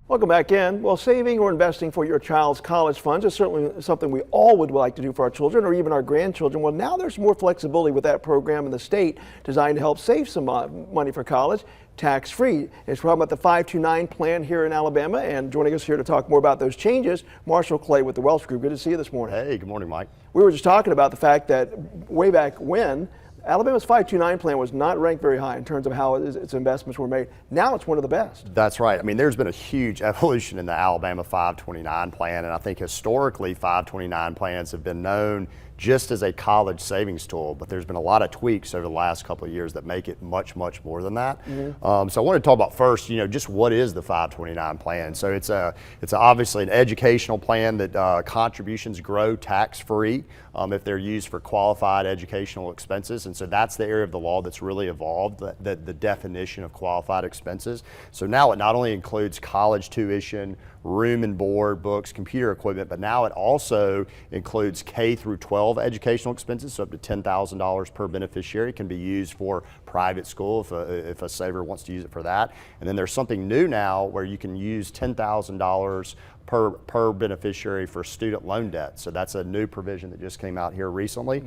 Welcome back in. Well, saving or investing for your child's college funds is certainly something we all would like to do for our children or even our grandchildren. Well, now there's more flexibility with that program in the state designed to help save some money for college, tax-free. It's talking about the 529 plan here in Alabama, and joining us here to talk more about those changes, Marshall Clay with the Welsh Group. Good to see you this morning. Hey, good morning, Mike. We were just talking about the fact that way back when, Alabama's 529 plan was not ranked very high in terms of how its investments were made. Now it's one of the best. That's right. I mean, there's been a huge evolution in the Alabama 529 plan, and I think historically 529 plans have been known just as a college savings tool, but there's been a lot of tweaks over the last couple of years that make it much, much more than that. So I want to talk about first, just what is the 529 plan? So it's obviously an educational plan that contributions grow tax-free if they're used for qualified educational expenses, and so that's the area of the law that's really evolved, the definition of qualified expenses. So now it not only includes college tuition, room and board, books, computer equipment, but now it also includes K through 12 educational expenses, so up to $10,000 per beneficiary can be used for private school if a saver wants to use it for that. And then there's something new now where you can use $10,000 per beneficiary for student loan debt. So that's a new provision that just came out here recently.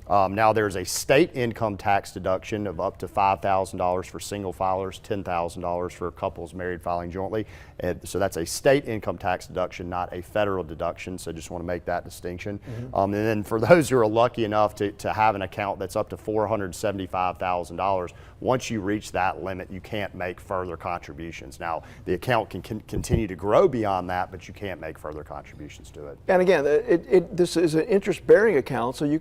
Now there's a state income tax deduction of up to $5,000 for single filers, $10,000 for couples married filing jointly. And so that's a state income tax deduction, not a federal deduction. So just want to make that distinction. And then for those who are lucky enough to have an account that's up to $475,000, once you reach that limit, you can't make further contributions. Now, the account can continue to grow beyond that, but you can't make further contributions to it. And again, this is an interest-bearing account, so you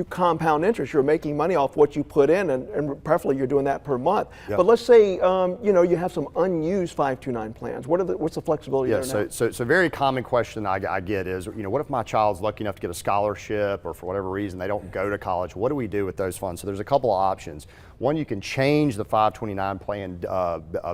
compound interest. You're making money off what you put in, and preferably you're doing that per month. But let's say you have some unused 529 plans. What's the flexibility there now? So very common question I get is, what if my child's lucky enough to get a scholarship, or for whatever reason they don't go to college? What do we do with those funds? So there's a couple of options. One, you can change the 529 plan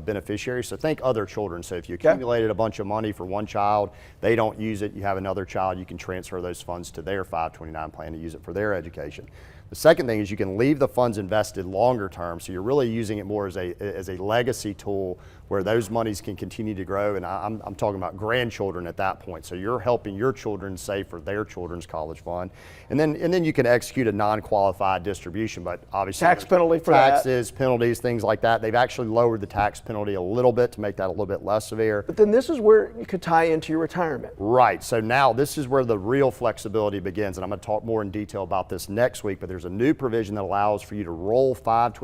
beneficiary. So think other children. So if you accumulated a bunch of money for one child, they don't use it, you have another child, you can transfer those funds to their 529 plan to use it for their education. The second thing is you can leave the funds invested longer term, so you're really using it more as a legacy tool where those monies can continue to grow, and I'm talking about grandchildren at that point. So you're helping your children save for their children's college fund, and then you can execute a non-qualified distribution, but obviously tax penalty for taxes, penalties, things like that. They've actually lowered the tax penalty a little bit to make that a little bit less severe. But then this is where you could tie into your retirement. Right. So now this is where the real flexibility begins, and I'm going to talk more in detail about this next week. But there's a new provision that allows for you to roll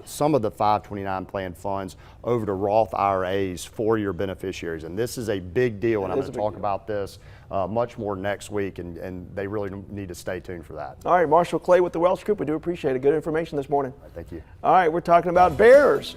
some of the 529 plan funds over to Roth IRAs for your beneficiaries, and this is a big deal, and I'm going to talk about this much more next week, and they really need to stay tuned for that. All right, Marshall Clay with the Welsh Group. We do appreciate it. Good information this morning. Thank you. All right, we're talking about bears.